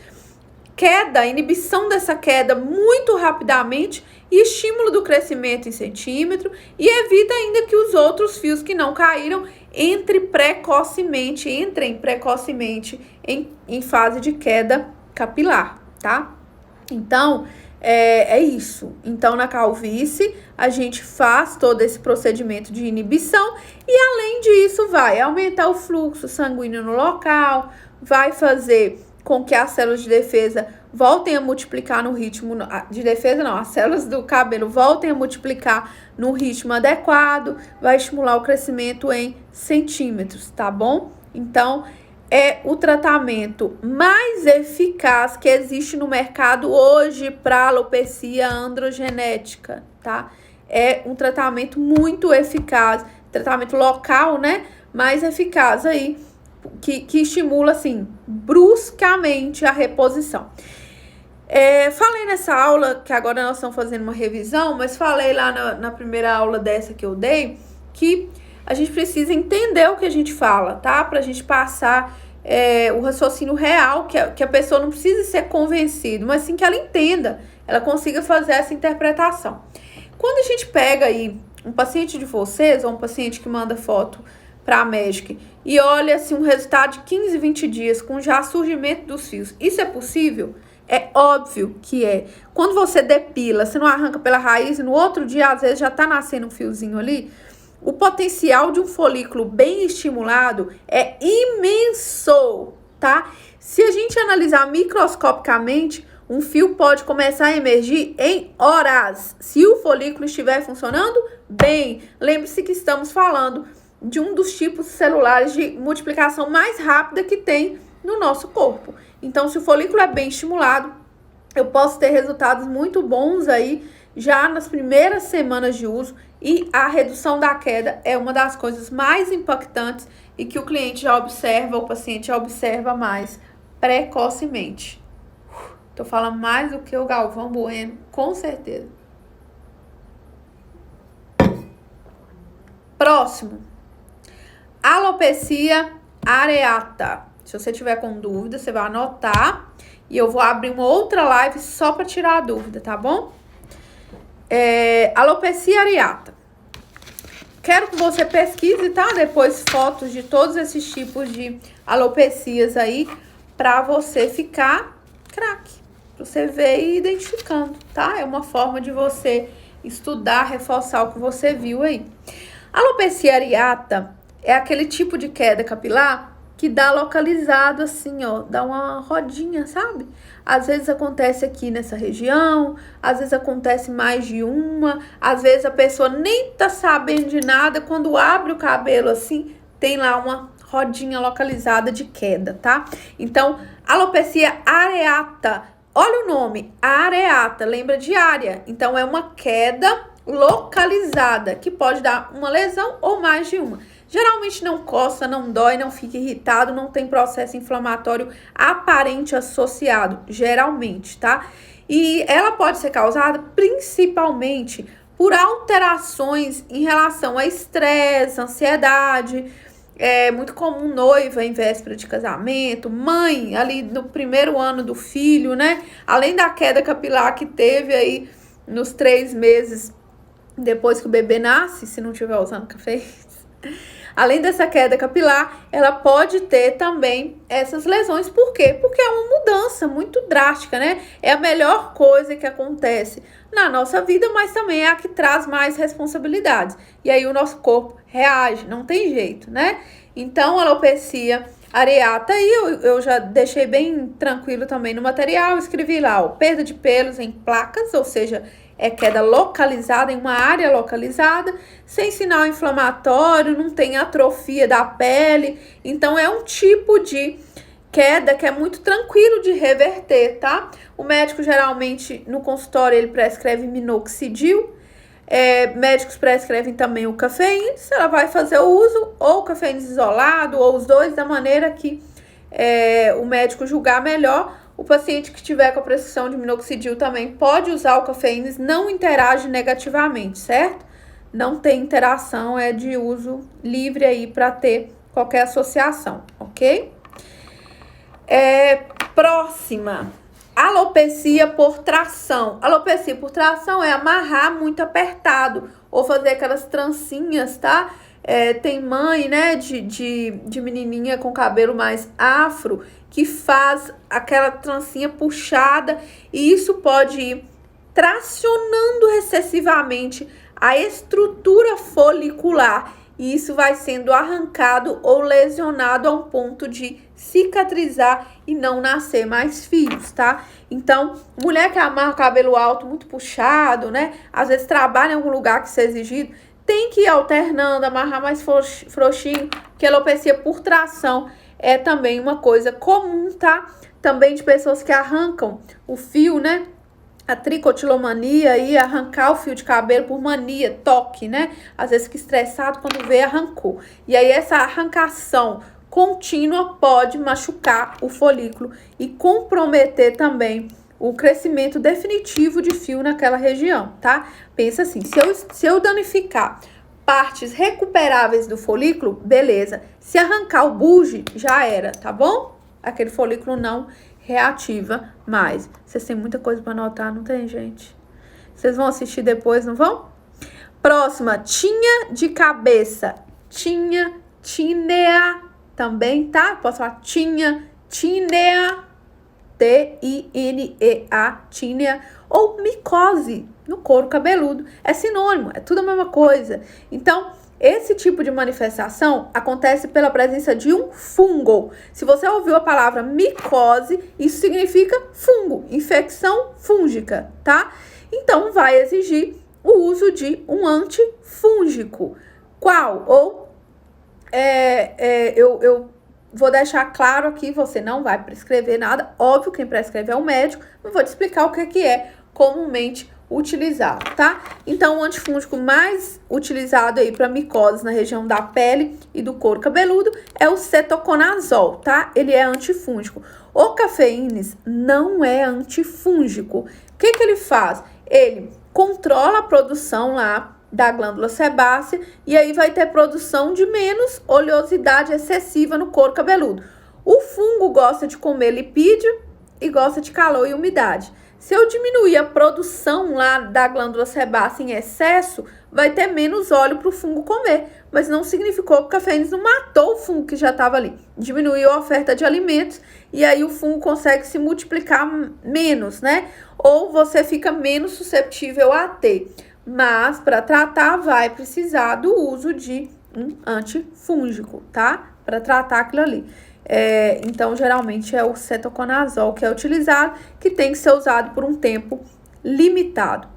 Queda, inibição dessa queda muito rapidamente e estímulo do crescimento em centímetro, e evita ainda que os outros fios que não caíram entrem precocemente em fase de queda capilar, tá? Então, é isso. Então, na calvície, a gente faz todo esse procedimento de inibição e, além disso, vai aumentar o fluxo sanguíneo no local, vai fazer com que as células de defesa voltem a multiplicar no ritmo de defesa, não, as células do cabelo voltem a multiplicar no ritmo adequado, vai estimular o crescimento em centímetros, tá bom? Então, é o tratamento mais eficaz que existe no mercado hoje para alopecia androgenética, tá? É um tratamento muito eficaz, tratamento local, né? Mais eficaz aí, que estimula, assim, bruscamente a reposição. Falei nessa aula, que agora nós estamos fazendo uma revisão, mas falei lá na primeira aula dessa que eu dei, que a gente precisa entender o que a gente fala, tá? Pra gente passar o raciocínio real, que a pessoa não precisa ser convencida, mas sim que ela entenda, ela consiga fazer essa interpretação. Quando a gente pega aí um paciente de vocês, ou um paciente que manda foto para a médica e olha assim um resultado de 15, 20 dias com já surgimento dos fios, isso é possível? É óbvio que é. Quando você depila, você não arranca pela raiz e no outro dia às vezes já tá nascendo um fiozinho ali. O potencial de um folículo bem estimulado é imenso, tá? Se a gente analisar microscopicamente, um fio pode começar a emergir em horas, se o folículo estiver funcionando bem. Lembre-se que estamos falando de um dos tipos celulares de multiplicação mais rápida que tem no nosso corpo. Então, se o folículo é bem estimulado, eu posso ter resultados muito bons aí já nas primeiras semanas de uso, e a redução da queda é uma das coisas mais impactantes e que o cliente já observa, o paciente já observa mais precocemente. Tô falando mais do que o Galvão Bueno, com certeza. Próximo. Alopecia areata. Se você tiver com dúvida, você vai anotar e eu vou abrir uma outra live só para tirar a dúvida, tá bom? Alopecia areata. Quero que você pesquise, tá? Depois fotos de todos esses tipos de alopecias aí, para você ficar craque, pra você ver e ir identificando, tá? É uma forma de você estudar, reforçar o que você viu aí. Alopecia areata é aquele tipo de queda capilar que dá localizado assim, ó, dá uma rodinha, sabe? Às vezes acontece aqui nessa região, às vezes acontece mais de uma, às vezes a pessoa nem tá sabendo de nada, quando abre o cabelo assim, tem lá uma rodinha localizada de queda, tá? Então, alopecia areata, olha o nome, areata, lembra de área, então é uma queda localizada, que pode dar uma lesão ou mais de uma. Geralmente não coça, não dói, não fica irritado, não tem processo inflamatório aparente associado, geralmente, tá? E ela pode ser causada principalmente por alterações em relação a estresse, ansiedade. É muito comum noiva em véspera de casamento, mãe ali no primeiro ano do filho, né? Além da queda capilar que teve aí nos 3 meses depois que o bebê nasce, se não estiver usando café. Além dessa queda capilar, ela pode ter também essas lesões. Por quê? Porque é uma mudança muito drástica, né? É a melhor coisa que acontece na nossa vida, mas também é a que traz mais responsabilidades. E aí o nosso corpo reage, não tem jeito, né? Então, a alopecia areata, e eu já deixei bem tranquilo também no material, escrevi lá, ó, perda de pelos em placas, ou seja, é queda localizada, em uma área localizada, sem sinal inflamatório, não tem atrofia da pele. Então, é um tipo de queda que é muito tranquilo de reverter, tá? O médico, geralmente, no consultório, ele prescreve minoxidil. Médicos prescrevem também o cafeína, se ela vai fazer o uso, ou cafeína isolado, ou os dois, da maneira que o médico julgar melhor. O paciente que tiver com a prescrição de minoxidil também pode usar o cafeína, não interage negativamente, certo? Não tem interação, é de uso livre aí para ter qualquer associação, ok? Próxima, alopecia por tração. Alopecia por tração é amarrar muito apertado ou fazer aquelas trancinhas, tá? Tem mãe, né, de menininha com cabelo mais afro que faz aquela trancinha puxada e isso pode ir tracionando excessivamente a estrutura folicular e isso vai sendo arrancado ou lesionado a um ponto de cicatrizar e não nascer mais fios, tá? Então, mulher que amarra o cabelo alto muito puxado, né? Às vezes trabalha em algum lugar que seja exigido, tem que ir alternando, amarrar mais frouxinho, porque alopecia por tração é também uma coisa comum, tá? Também de pessoas que arrancam o fio, né? A tricotilomania e arrancar o fio de cabelo por mania, toque, né? Às vezes fica estressado quando vê, arrancou. E aí essa arrancação contínua pode machucar o folículo e comprometer também o crescimento definitivo de fio naquela região, tá? Pensa assim, se eu danificar partes recuperáveis do folículo, beleza. Se arrancar o bulge, já era, tá bom? Aquele folículo não reativa mais. Vocês têm muita coisa para anotar, não tem, gente? Vocês vão assistir depois, não vão? Próxima, tinha de cabeça. Tínea também, tá? Posso falar tínea, T-I-N-E-A, tínea, ou micose no couro cabeludo. É sinônimo, é tudo a mesma coisa. Então, esse tipo de manifestação acontece pela presença de um fungo. Se você ouviu a palavra micose, isso significa fungo, infecção fúngica, tá? Então, vai exigir o uso de um antifúngico. Qual? Ou, eu vou deixar claro aqui, você não vai prescrever nada. Óbvio, quem prescreve é o médico. Não vou te explicar o que é comumente utilizado, tá? Então, o antifúngico mais utilizado aí para micoses na região da pele e do couro cabeludo é o cetoconazol, tá? Ele é antifúngico. O cafeínas não é antifúngico. O que ele faz? Ele controla a produção lá da glândula sebácea e aí vai ter produção de menos oleosidade excessiva no couro cabeludo. O fungo gosta de comer lipídio e gosta de calor e umidade. Se eu diminuir a produção lá da glândula sebácea em excesso, vai ter menos óleo para o fungo comer. Mas não significou que o cafeína não matou o fungo que já estava ali. Diminuiu a oferta de alimentos e aí o fungo consegue se multiplicar menos, né? Ou você fica menos susceptível a ter. Mas para tratar vai precisar do uso de um antifúngico, tá? Para tratar aquilo ali. Então, geralmente é o cetoconazol que é utilizado, que tem que ser usado por um tempo limitado.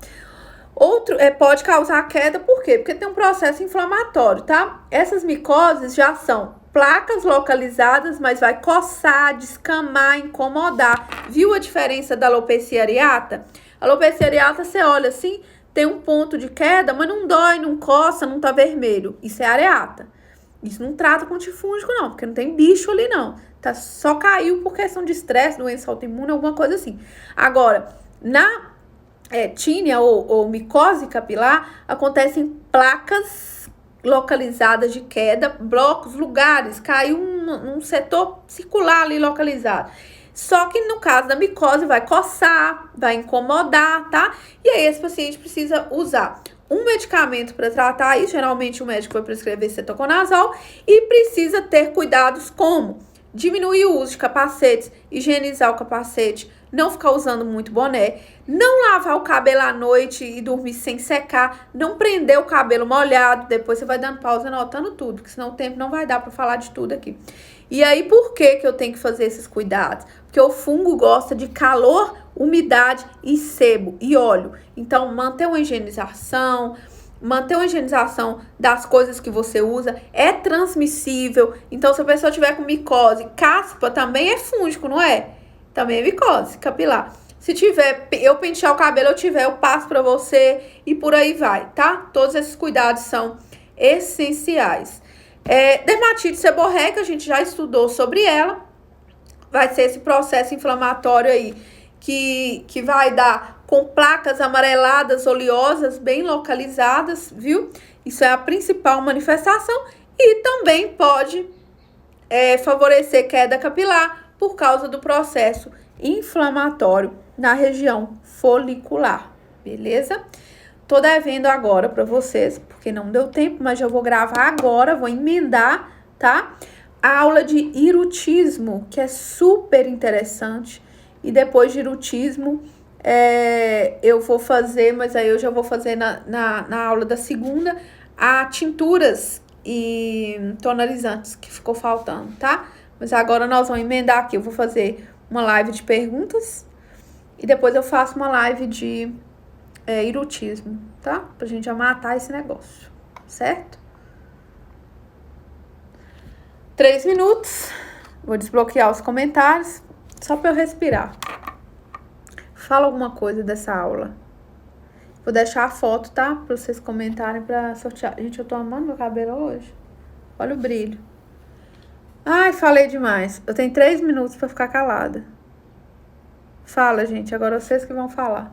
Outro, pode causar queda, por quê? Porque tem um processo inflamatório, tá? Essas micoses já são placas localizadas, mas vai coçar, descamar, incomodar. Viu a diferença da alopecia areata? A alopecia areata, você olha assim, tem um ponto de queda, mas não dói, não coça, não tá vermelho. Isso é areata. Isso não trata com antifúngico, não, porque não tem bicho ali, não. Só caiu por questão de estresse, doença autoimune, alguma coisa assim. Agora, na tínia ou micose capilar, acontecem placas localizadas de queda, blocos, lugares, caiu um setor circular ali localizado. Só que no caso da micose vai coçar, vai incomodar, tá? E aí esse paciente precisa usar um medicamento para tratar isso, geralmente o médico vai prescrever cetoconazol e precisa ter cuidados como diminuir o uso de capacetes, higienizar o capacete, não ficar usando muito boné, não lavar o cabelo à noite e dormir sem secar, não prender o cabelo molhado, depois você vai dando pausa anotando tudo, porque senão o tempo não vai dar para falar de tudo aqui. E aí, por que eu tenho que fazer esses cuidados? Porque o fungo gosta de calor, umidade e sebo e óleo. Então, manter uma higienização das coisas que você usa é transmissível. Então, se a pessoa tiver com micose, caspa também é fúngico, não é? Também é micose capilar. Se tiver, eu pentear o cabelo, eu passo pra você e por aí vai, tá? Todos esses cuidados são essenciais. Dermatite seborreica, a gente já estudou sobre ela. vai ser esse processo inflamatório aí, que vai dar com placas amareladas, oleosas, bem localizadas, viu? Isso é a principal manifestação e também pode favorecer queda capilar por causa do processo inflamatório na região folicular, beleza? Tô devendo agora para vocês, porque não deu tempo, mas já vou gravar agora, vou emendar, tá? A aula de hirutismo, que é super interessante. E depois de hirutismo, eu vou fazer, mas aí eu já vou fazer na aula da segunda, a tinturas e tonalizantes que ficou faltando, tá? Mas agora nós vamos emendar aqui, eu vou fazer uma live de perguntas e depois eu faço uma live de hirutismo, tá? Pra gente já matar esse negócio, certo? 3 minutos, vou desbloquear os comentários, só pra eu respirar. Fala alguma coisa dessa aula. Vou deixar a foto, tá? Pra vocês comentarem pra sortear. Gente, eu tô amando meu cabelo hoje. Olha o brilho. Ai, falei demais. Eu tenho 3 minutos pra ficar calada. Fala, gente. Agora vocês que vão falar.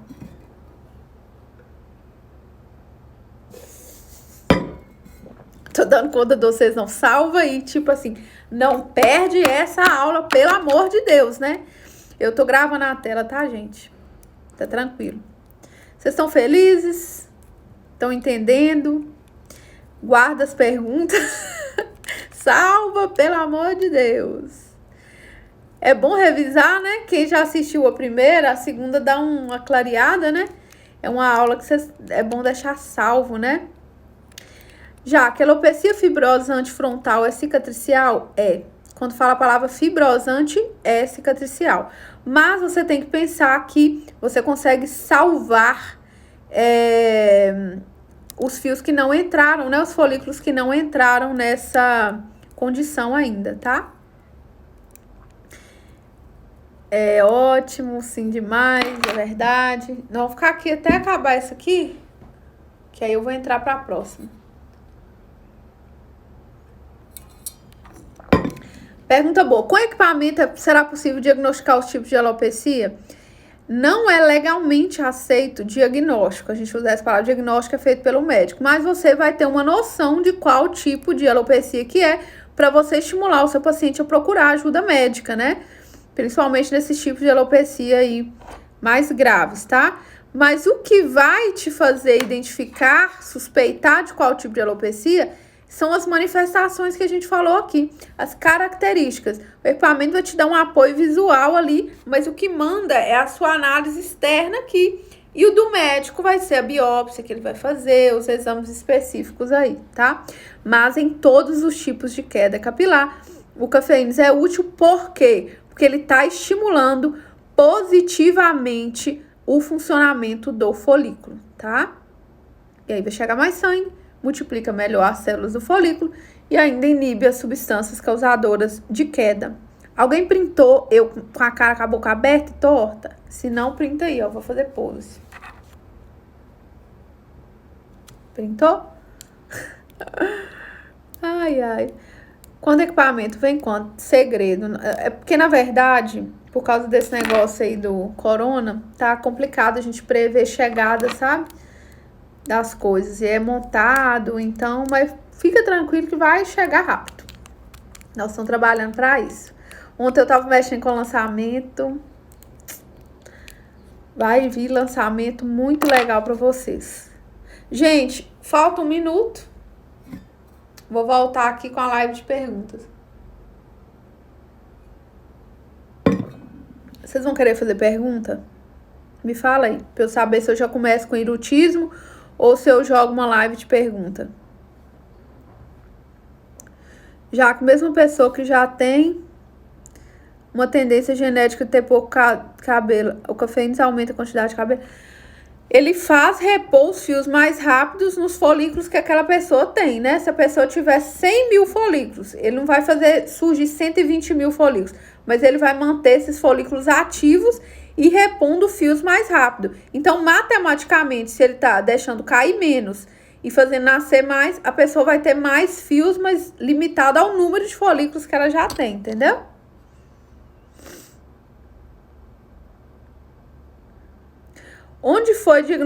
Tô dando conta de vocês, não. Salva aí, tipo assim, não perde essa aula, pelo amor de Deus, né? Eu tô gravando a tela, tá, gente? Tá tranquilo. Vocês estão felizes? Estão entendendo? Guarda as perguntas. Salva, pelo amor de Deus. É bom revisar, né? Quem já assistiu a primeira, a segunda dá uma clareada, né? É uma aula que é bom deixar salvo, né? Já que a alopecia fibrosante frontal é cicatricial? É. Quando fala a palavra fibrosante, é cicatricial. Mas você tem que pensar que você consegue salvar os fios que não entraram, né? Os folículos que não entraram nessa condição ainda, tá? É ótimo, sim, demais, é verdade. Não, vou ficar aqui até acabar isso aqui, que aí eu vou entrar para a próxima. Pergunta boa. Com equipamento será possível diagnosticar os tipos de alopecia? Não é legalmente aceito diagnóstico. A gente usa essa palavra diagnóstico, é feito pelo médico. Mas você vai ter uma noção de qual tipo de alopecia que é para você estimular o seu paciente a procurar ajuda médica, né? Principalmente nesses tipos de alopecia aí mais graves, tá? Mas o que vai te fazer identificar, suspeitar de qual tipo de alopecia são as manifestações que a gente falou aqui, as características. O equipamento vai te dar um apoio visual ali, mas o que manda é a sua análise externa aqui. E o do médico vai ser a biópsia que ele vai fazer, os exames específicos aí, tá? Mas em todos os tipos de queda capilar, o cafeína é útil por quê? Porque ele está estimulando positivamente o funcionamento do folículo, tá? E aí vai chegar mais sangue, multiplica melhor as células do folículo e ainda inibe as substâncias causadoras de queda. Alguém printou eu com a cara com a boca aberta e torta? Se não, printa aí, ó. Vou fazer pose. Printou? Ai, ai. Quando equipamento vem quanto? Segredo. É porque, na verdade, por causa desse negócio aí do corona, tá complicado a gente prever chegada, sabe? Das coisas. E é montado, então, mas fica tranquilo que vai chegar rápido. Nós estamos trabalhando para isso. Ontem eu tava mexendo com lançamento. Vai vir lançamento muito legal para vocês. Gente, falta 1 minuto. Vou voltar aqui com a live de perguntas. Vocês vão querer fazer pergunta? Me fala aí, pra eu saber se eu já começo com hirutismo ou se eu jogo uma live de pergunta. Já que mesmo pessoa que já tem uma tendência genética de ter pouco cabelo, o cafeína aumenta a quantidade de cabelo, ele faz repor os fios mais rápidos nos folículos que aquela pessoa tem, né? Se a pessoa tiver 100 mil folículos, ele não vai fazer surgir 120 mil folículos, mas ele vai manter esses folículos ativos e repondo fios mais rápido. Então, matematicamente, se ele tá deixando cair menos e fazendo nascer mais, a pessoa vai ter mais fios, mas limitado ao número de folículos que ela já tem, entendeu? Onde foi